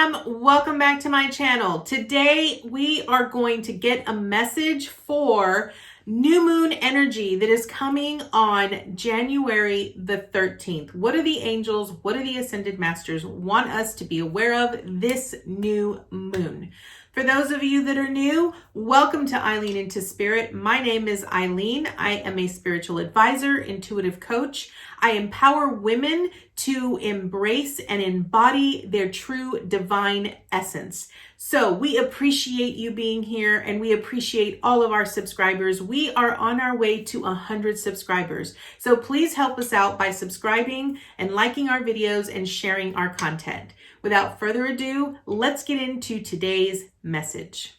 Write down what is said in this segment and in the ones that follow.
fam, welcome back to my channel. Today we are going to get a message for new moon energy that is coming on January the 13th. What do the angels, what do the ascended masters want us to be aware of this new moon? For those of you that are new, welcome to Eileen Into Spirit. My name is Eileen. I am a spiritual advisor, intuitive coach. I empower women to embrace and embody their true divine essence. So we appreciate you being here and we appreciate all of our subscribers. We are on our way to 100 subscribers. So please help us out by subscribing and liking our videos and sharing our content. Without further ado, let's get into today's message.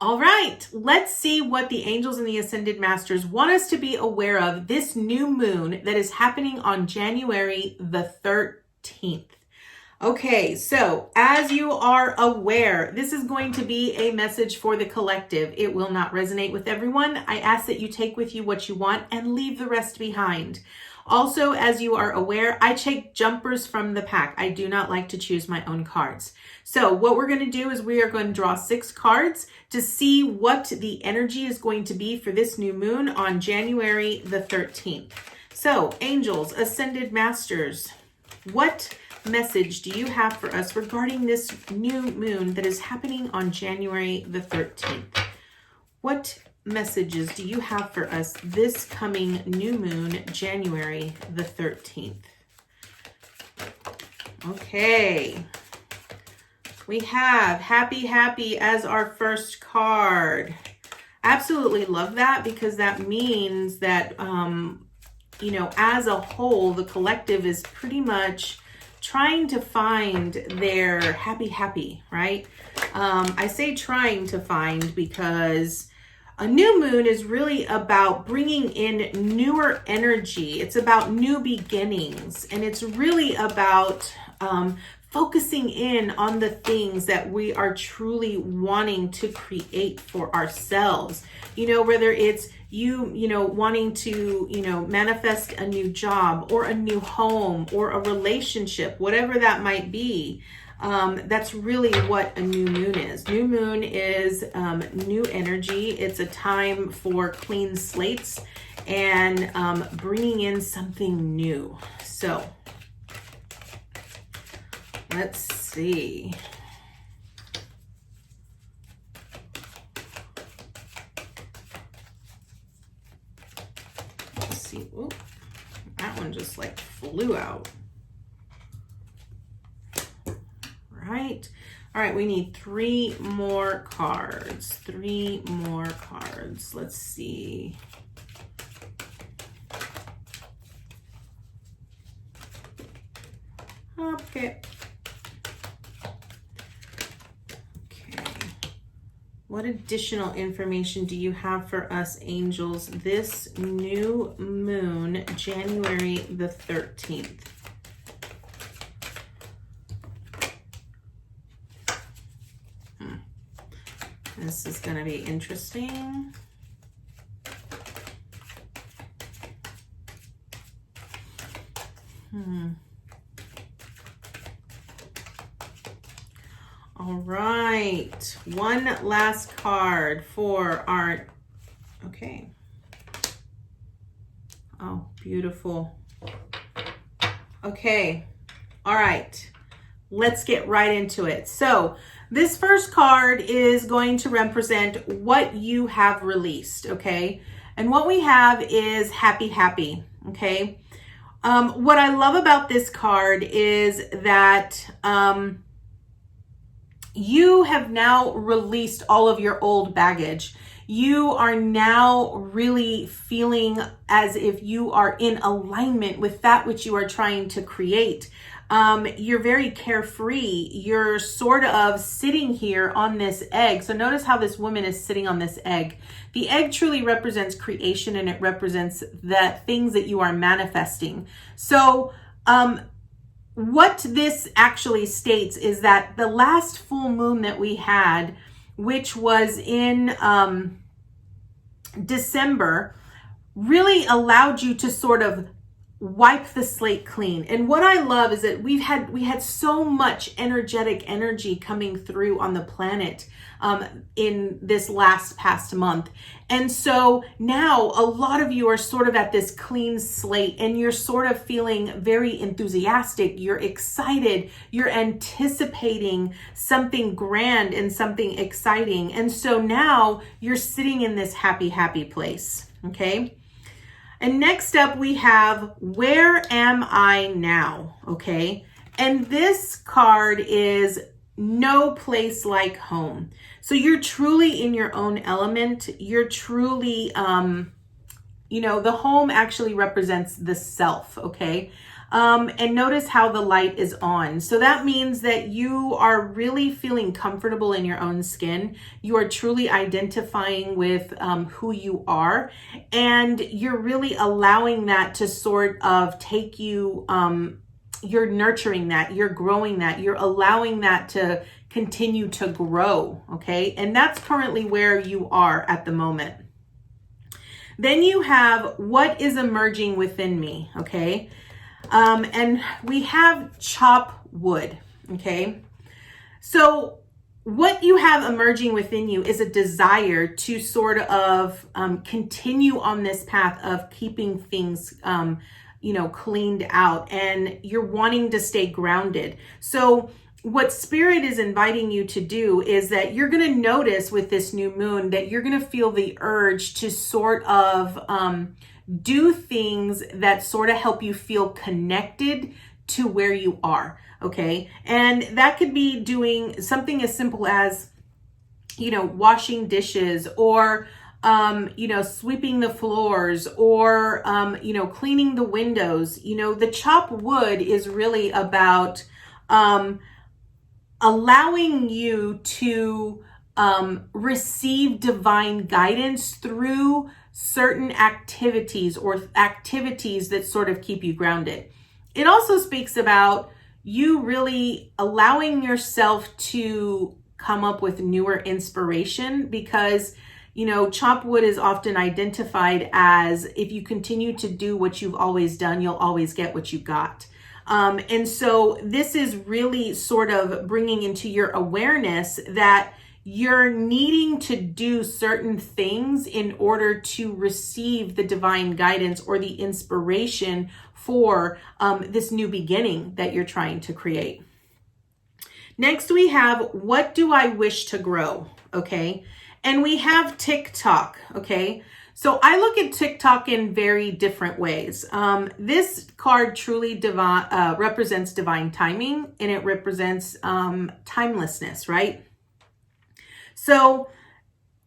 All right, let's see what the angels and the ascended masters want us to be aware of this new moon that is happening on January the 13th. Okay, so as you are aware, this is going to be a message for the collective. It will not resonate with everyone. I ask that you take with you what you want and leave the rest behind. Also, as you are aware, I take jumpers from the pack. I do not like to choose my own cards. So what we're going to do is we are going to draw 6 cards to see what the energy is going to be for this new moon on January the 13th. So angels, ascended masters, what message do you have for us regarding this new moon that is happening on January the 13th? What messages do you have for us this coming new moon, January the 13th? Okay. We have happy as our first card. Absolutely love that because that means that, as a whole, the collective is pretty much trying to find their happy, right? I say trying to find because a new moon is really about bringing in newer energy. It's about new beginnings, and it's really about focusing in on the things that we are truly wanting to create for ourselves. Whether it's you wanting to, manifest a new job or a new home or a relationship, whatever that might be. That's really what a new moon is. New moon is new energy. It's a time for clean slates and bringing in something new. So let's see. Let's see. Oop, that one just like flew out. Right. All right, we need 3 more cards. 3 more cards. Let's see. Okay. What additional information do you have for us, angels, this new moon, January the 13th? This is going to be interesting. All right. One last card for our... Okay. Oh, beautiful. Okay. All right. Let's get right into it. So this first card is going to represent what you have released, okay? And what we have is happy, okay? What I love about this card is that you have now released all of your old baggage. You are now really feeling as if you are in alignment with that which you are trying to create. You're very carefree. You're sort of sitting here on this egg. So notice how this woman is sitting on this egg. The egg truly represents creation and it represents the things that you are manifesting. So, what this actually states is that the last full moon that we had, which was in December, really allowed you to sort of wipe the slate clean. And what I love is that we had so much energetic energy coming through on the planet in this past month. And so now a lot of you are sort of at this clean slate, and you're sort of feeling very enthusiastic. You're excited. You're anticipating something grand and something exciting. And so now you're sitting in this happy, happy place. Okay. And next up we have, where am I now? Okay. And this card is no place like home. So you're truly in your own element. You're truly, the home actually represents the self. Okay. And notice how the light is on. So that means that you are really feeling comfortable in your own skin. You are truly identifying with who you are, and you're really allowing that to sort of take you, you're nurturing that, you're growing that, you're allowing that to continue to grow. Okay. And that's currently where you are at the moment. Then you have, what is emerging within me? Okay. And we have chop wood. Okay. So what you have emerging within you is a desire to sort of continue on this path of keeping things, cleaned out, and you're wanting to stay grounded. So what Spirit is inviting you to do is that you're going to notice with this new moon that you're going to feel the urge to sort of do things that sort of help you feel connected to where you are. Okay. And that could be doing something as simple as, washing dishes, or, sweeping the floors, or, cleaning the windows. The chop wood is really about, allowing you to, receive divine guidance through certain activities, or activities that sort of keep you grounded. It also speaks about you really allowing yourself to come up with newer inspiration, because, chop wood is often identified as, if you continue to do what you've always done, you'll always get what you got. And so this is really sort of bringing into your awareness that you're needing to do certain things in order to receive the divine guidance or the inspiration for this new beginning that you're trying to create. Next, we have, what do I wish to grow? Okay. And we have TikTok. Okay. So I look at TikTok in very different ways. This card truly represents divine timing, and it represents timelessness, right? So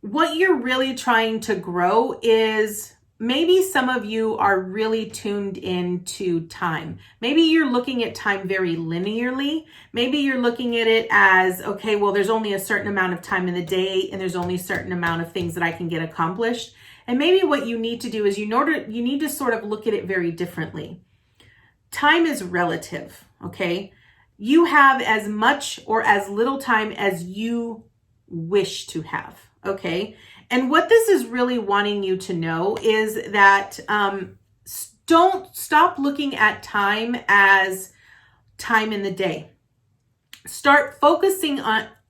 what you're really trying to grow is, maybe some of you are really tuned into time. Maybe you're looking at time very linearly. Maybe you're looking at it as, okay, well, there's only a certain amount of time in the day, and there's only a certain amount of things that I can get accomplished. And maybe what you need to do is you need to sort of look at it very differently. Time is relative, okay? You have as much or as little time as you wish to have, okay? And what this is really wanting you to know is that don't stop looking at time as time in the day. Start focusing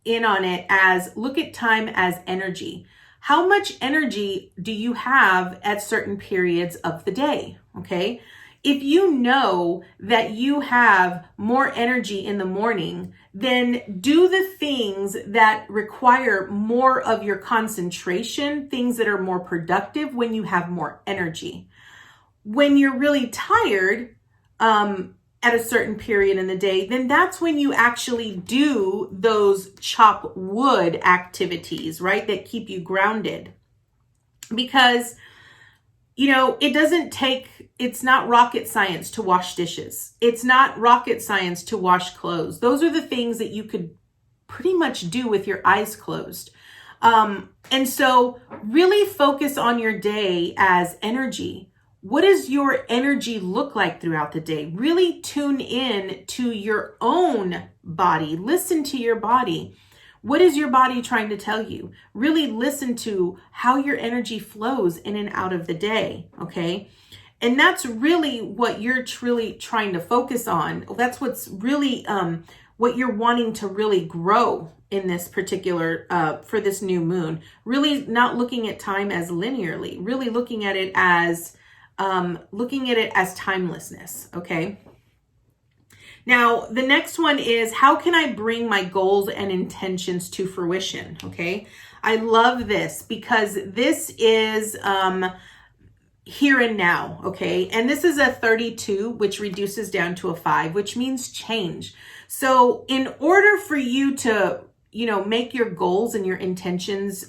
in on it as, look at time as energy. How much energy do you have at certain periods of the day? Okay. If you know that you have more energy in the morning, then do the things that require more of your concentration, things that are more productive when you have more energy. When you're really tired, at a certain period in the day, then that's when you actually do those chop wood activities, right? That keep you grounded. Because, it's not rocket science to wash dishes. It's not rocket science to wash clothes. Those are the things that you could pretty much do with your eyes closed. And so really focus on your day as energy. What does your energy look like throughout the day? Really tune in to your own body. Listen to your body. What is your body trying to tell you? Really listen to how your energy flows in and out of the day, okay? And that's really what you're truly trying to focus on. That's what's really what you're wanting to really grow in this particular, for this new moon. Really not looking at time as linearly, really looking at it as timelessness, okay? Now, the next one is, how can I bring my goals and intentions to fruition? Okay. I love this because this is here and now. Okay. And this is a 32, which reduces down to a 5, which means change. So in order for you to, make your goals and your intentions,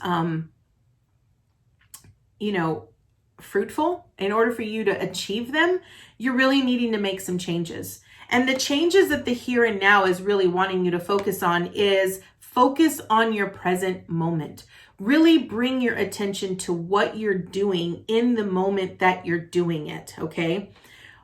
fruitful, in order for you to achieve them, you're really needing to make some changes. And the changes that the here and now is really wanting you to focus on is focus on your present moment. Really bring your attention to what you're doing in the moment that you're doing it, okay?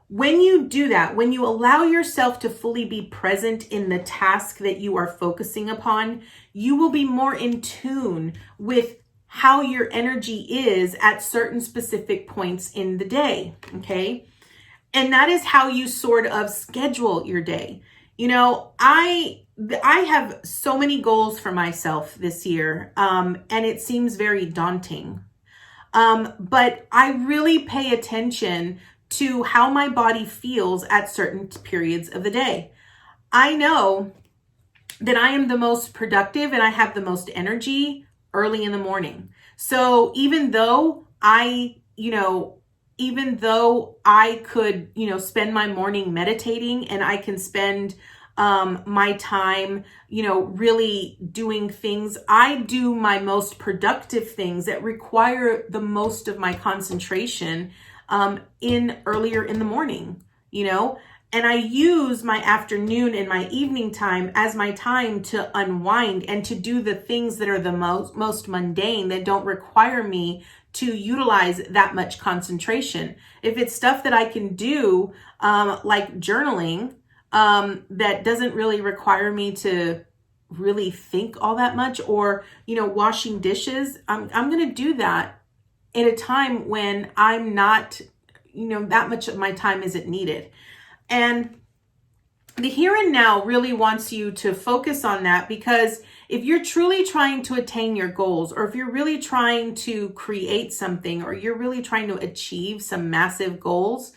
When you do that, when you allow yourself to fully be present in the task that you are focusing upon, you will be more in tune with how your energy is at certain specific points in the day, okay? And that is how you sort of schedule your day. I have so many goals for myself this year, and it seems very daunting. But I really pay attention to how my body feels at certain periods of the day. I know that I am the most productive and I have the most energy early in the morning. So even though I could, spend my morning meditating, and I can spend my time, really doing things, I do my most productive things that require the most of my concentration earlier in the morning, and I use my afternoon and my evening time as my time to unwind and to do the things that are the most mundane, that don't require me to utilize that much concentration. If it's stuff that I can do, like journaling, that doesn't really require me to really think all that much, or, washing dishes, I'm going to do that at a time when I'm not, that much of my time isn't needed. And the here and now really wants you to focus on that, because if you're truly trying to attain your goals, or if you're really trying to create something, or you're really trying to achieve some massive goals,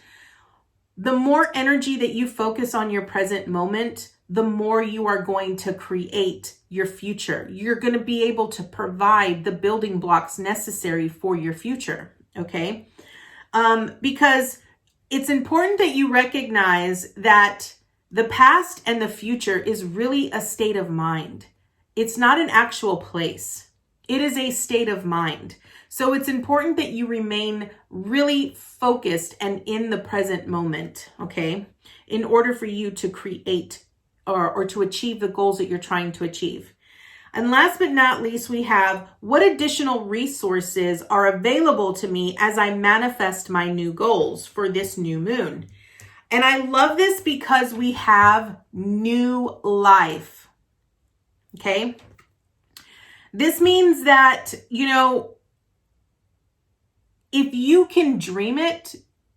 the more energy that you focus on your present moment, the more you are going to create your future. You're going to be able to provide the building blocks necessary for your future, okay? Because it's important that you recognize that the past and the future is really a state of mind. It's not an actual place. It is a state of mind. So it's important that you remain really focused and in the present moment, okay, in order for you to create or to achieve the goals that you're trying to achieve. And last but not least, we have, what additional resources are available to me as I manifest my new goals for this new moon? And I love this because we have new life. Okay. This means that, if you can dream it,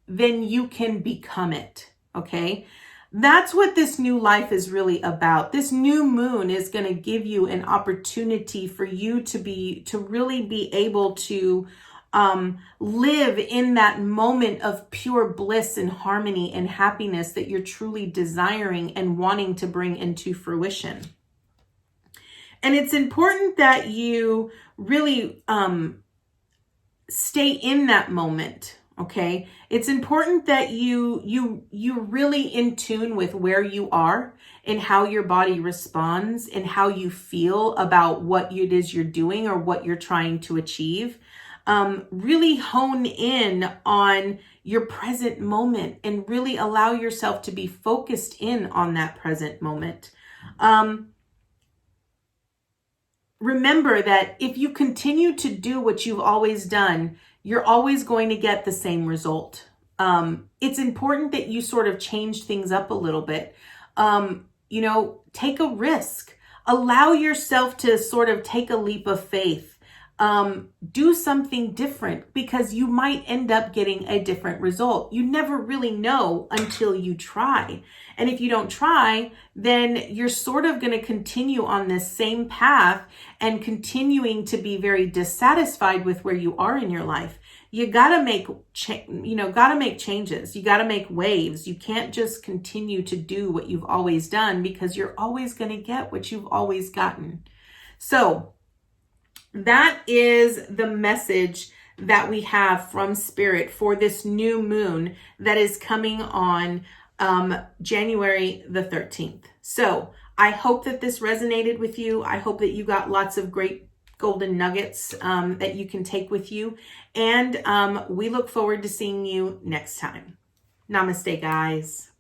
then you can become it. Okay. That's what this new life is really about. This new moon is going to give you an opportunity for you to really be able to live in that moment of pure bliss and harmony and happiness that you're truly desiring and wanting to bring into fruition. And it's important that you really stay in that moment. Okay. It's important that you're really in tune with where you are and how your body responds and how you feel about what it is you're doing or what you're trying to achieve. Really hone in on your present moment and really allow yourself to be focused in on that present moment. Remember that if you continue to do what you've always done, you're always going to get the same result. It's important that you sort of change things up a little bit. Take a risk. Allow yourself to sort of take a leap of faith. do something different, because you might end up getting a different result. You never really know until you try. And if you don't try, then you're sort of going to continue on this same path and continuing to be very dissatisfied with where you are in your life. You got to make changes. You got to make waves. You can't just continue to do what you've always done, because you're always going to get what you've always gotten. So that is the message that we have from Spirit for this new moon that is coming on January the 13th. So I hope that this resonated with you. I hope that you got lots of great golden nuggets that you can take with you. And we look forward to seeing you next time. Namaste, guys.